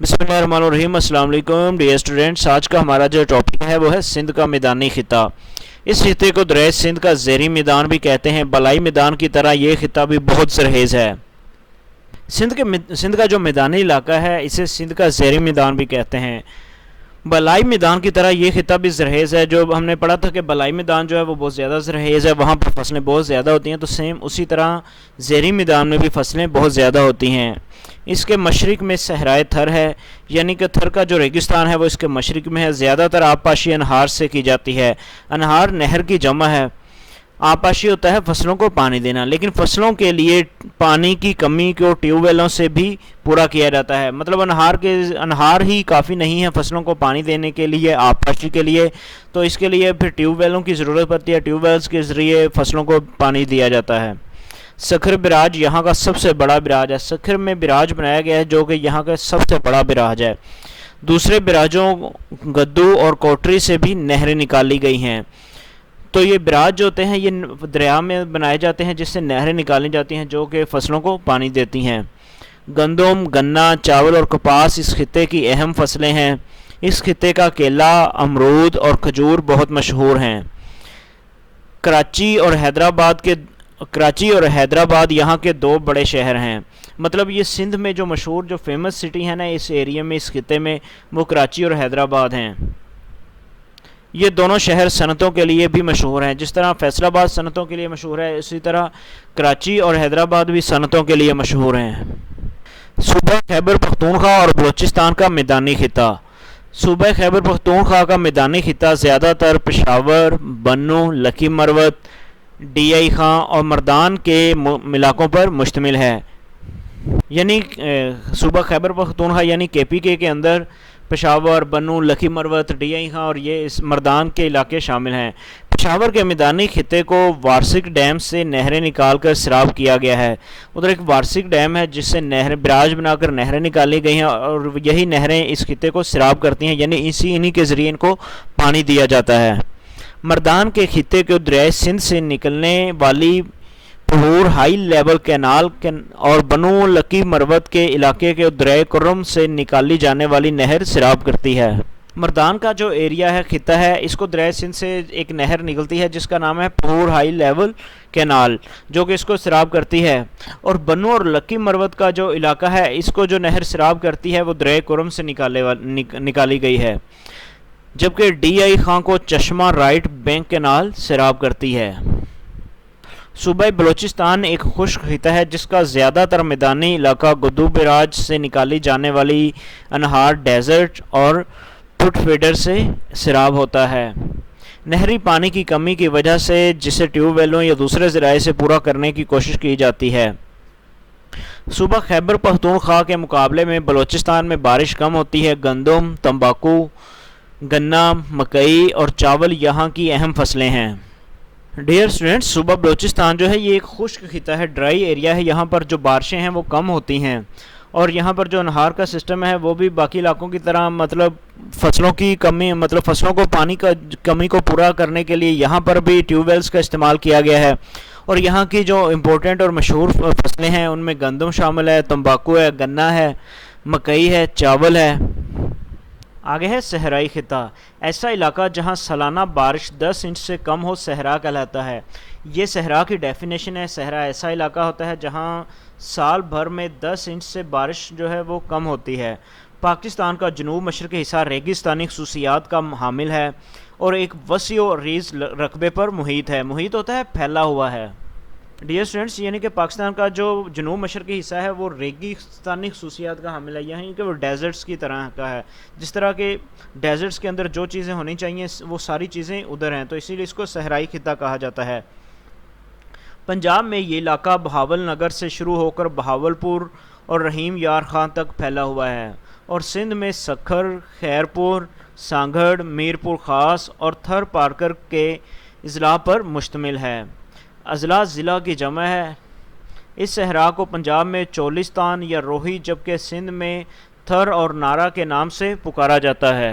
बिस्मिल्लाहिर्रहमानिर्रहीम। अस्सलाम वालेकुम डियर स्टूडेंट्स। आज का हमारा जो टॉपिक है वो है सिंध का मैदानी खिता। इस खिते को दरिया सिंध का ज़ेरी मैदान भी कहते हैं। बलाई मैदान की तरह ये खिता भी बहुत जरखेज़ है। सिंध का जो मैदानी इलाका है इसे सिंध का ज़ेरी मैदान भी कहते हैं। बलाई मैदान की तरह ये खिता भी जरखेज़ है। जो हमने पढ़ा था कि बलाई मैदान जो है वो बहुत ज़्यादा जरखेज़ है, वहाँ पर फसलें बहुत ज़्यादा होती हैं, तो सेम उसी तरह ज़ेरी मैदान में भी फसलें बहुत ज़्यादा होती हैं। इसके मशरक़ में सहराए थर है, यानी कि थर का जो रेगिस्तान है वो इसके मशरक़ में है। ज़्यादातर आबपाशी अनहार से की जाती है। अनहार नहर की जमा है। आबपाशी होता है फसलों को पानी देना, लेकिन फसलों के लिए पानी की कमी को ट्यूबवेलों से भी पूरा किया जाता है। मतलब अनहार ही काफ़ी नहीं है फसलों को पानी देने के लिए, आबपाशी के लिए, तो इसके लिए फिर ट्यूबवेलों की ज़रूरत पड़ती है। ट्यूबवेल्स के ज़रिए फसलों को पानी दिया जाता है। सखर बिराज यहाँ का सबसे बड़ा बिराज है। सखर में बिराज बनाया गया है जो कि यहाँ का सबसे बड़ा बिराज है। दूसरे बिराजों गद्दू और कोटरी से भी नहरें निकाली गई हैं। तो ये बिराज जो होते हैं ये दरिया में बनाए जाते हैं, जिससे नहरें निकाली जाती हैं जो कि फसलों को पानी देती हैं। गंदम, गन्ना, चावल और कपास इस खिते की अहम फसलें हैं। इस खिते का केला, अमरूद और खजूर बहुत मशहूर हैं। कराची और हैदराबाद यहाँ के दो बड़े शहर हैं। मतलब ये सिंध में जो मशहूर जो फेमस सिटी है ना इस एरिया में, इस खिते में, वो कराची और हैदराबाद हैं। ये दोनों शहर सनतों के लिए भी मशहूर हैं। जिस तरह फैसलाबाद सनतों के लिए मशहूर है, इसी तरह कराची और हैदराबाद भी सनतों के लिए मशहूर हैं। सूबा खैबर पख्तूनख्वा और बलूचिस्तान का मैदानी खिता। सूबा खैबर पख्तूनख्वा का मैदानी खिता ज़्यादातर पेशावर, बन्नू, लकी मरवत, DI खां और मर्दान के इलाकों पर मुश्तमिल है। यानी सूबा खैबर पख्तूनख्वा यानी KPK के अंदर पेशावर, बन्नू, लकी मरवत, DI खां और ये इस मर्दान के इलाके शामिल हैं। पेशावर के मैदानी खिते को वार्षिक डैम से नहरें निकाल कर सैराब किया गया है। उधर एक वार्षिक डैम है जिससे बिराज बनाकर नहरें निकाली गई हैं और यही नहरें इस खिते को सैराब करती हैं, यानी इन्हीं के ज़रिए इनको पानी दिया जाता है। मर्दान के खिते को दरिया सिंध से निकलने वाली पहूर हाई लेवल कैनाल और बनु लकी मरवत के इलाके के दरिया कुर्रम से निकाली जाने वाली नहर सैराब करती है। मर्दान का जो एरिया है, खिता है, इसको दरिया सिंध से एक नहर निकलती है जिसका नाम है पहूर हाई लेवल कैनाल, जो कि इसको सैराब करती है। और बनु और लकी मरवत का जो इलाका है, इसको जो नहर सैराब करती है वो दरिया कुर्रम से निकाली गई है, जबकि DI खां को चश्मा राइट बैंक कैनाल सैराब करती है। सूबा बलूचिस्तान एक खुश्क खिता है जिसका ज़्यादातर मैदानी इलाका गद्दू बिराज से निकाली जाने वाली अनहार, डेजर्ट और फुट फीडर से सैराब होता है। नहरी पानी की कमी की वजह से जिसे ट्यूबवेलों या दूसरे ज़राए से पूरा करने की कोशिश की जाती है। सूबा खैबर पख्तूनख्वा के मुकाबले में बलूचिस्तान में बारिश कम होती है। गंदम, तंबाकू, गन्ना, मकई और चावल यहाँ की अहम फसलें हैं। डियर स्टूडेंट्स, सूबा बलूचिस्तान जो है ये एक खुश्क खिता है, ड्राई एरिया है। यहाँ पर जो बारिशें हैं वो कम होती हैं और यहाँ पर जो अनहार का सिस्टम है वो भी बाकी इलाकों की तरह मतलब फसलों की कमी, मतलब फसलों को पानी का कमी को पूरा करने के लिए यहाँ पर भी ट्यूबवेल्स का इस्तेमाल किया गया है। और यहाँ की जो इम्पोर्टेंट और मशहूर फसलें हैं उनमें गंदम शामिल है, तंबाकू है, गन्ना है, मकई है, चावल है। आगे है सहराई खिता। ऐसा इलाका जहाँ सालाना बारिश 10 इंच से कम हो सहरा कहलाता है। ये सहरा की डेफिनेशन है। सहरा ऐसा इलाका होता है जहाँ साल भर में 10 इंच से बारिश जो है वो कम होती है। पाकिस्तान का जनूब मशरक़ी हिस्सा रेगिस्तानी खसूसियात का हामिल है और एक वसी और रीज़ रकबे पर मुहित है। मुहित होता है फैला हुआ है। डियर स्टूडेंट्स, यानी कि पाकिस्तान का जो जनूब मशरक़ी हिस्सा है वो रेगिस्तानी खसूसियात का हामिल है, यानी कि वो डेजर्ट्स की तरह का है। जिस तरह के डेजर्ट्स के अंदर जो चीज़ें होनी चाहिए वो सारी चीज़ें उधर हैं, तो इसीलिए इसको सहराई खिता कहा जाता है। पंजाब में ये इलाका बहावल नगर से शुरू होकर बहावलपुर और रहीम यार खां तक फैला हुआ है और सिंध में सखर, खैरपुर, सांगड़, मीरपुर ख़ास और थर पारकर के अजला पर मुश्तमिल है। अजला ज़िला की जमा है। इस सहरा को पंजाब में चोलिस्तान या रोही, जबकि सिंध में थर और नारा के नाम से पुकारा जाता है।